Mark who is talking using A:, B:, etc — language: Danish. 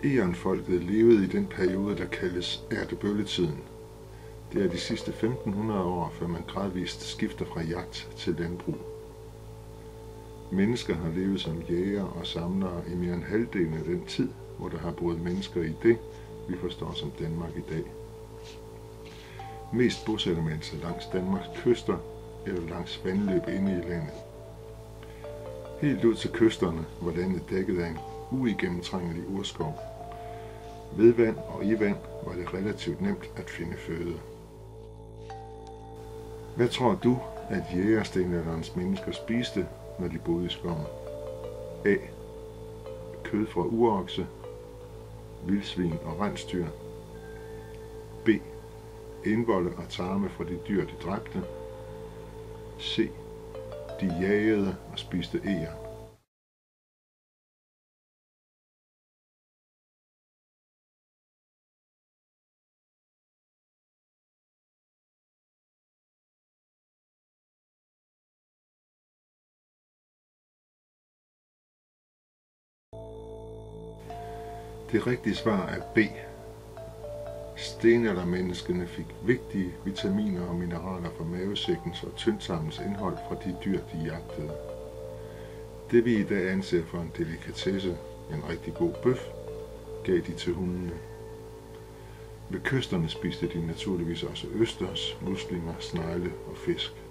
A: Egernfolket levede i den periode, der kaldes ærtebølletiden. Det er de sidste 1500 år, før man gradvist skifter fra jagt til landbrug. Mennesker har levet som jæger og samlere i mere end halvdelen af den tid, hvor der har boet mennesker i det, vi forstår som Danmark i dag. Mest bosætter man sig langs Danmarks kyster eller langs vandløb inde i landet. Helt ud til kysterne var landet dækket af en uigennemtrængelig urskov. Ved vand og i vand var det relativt nemt at finde føde. Hvad tror du, at jægerstenalderens mennesker spiste, når de boede i skoven? A. Kød fra urokse, vildsvin og rensdyr. B. Indvolde og tarme fra de dyr, de dræbte. C. De jagede og spiste egern. Det rigtige svar er B. Stenaldermenneskene fik vigtige vitaminer og mineraler fra mavesækkens og tyndtarmens indhold fra de dyr, de jagtede. Det vi i dag anser for en delikatesse, en rigtig god bøf, gav de til hundene. Ved kysterne spiste de naturligvis også østers, muslinger, snegle og fisk.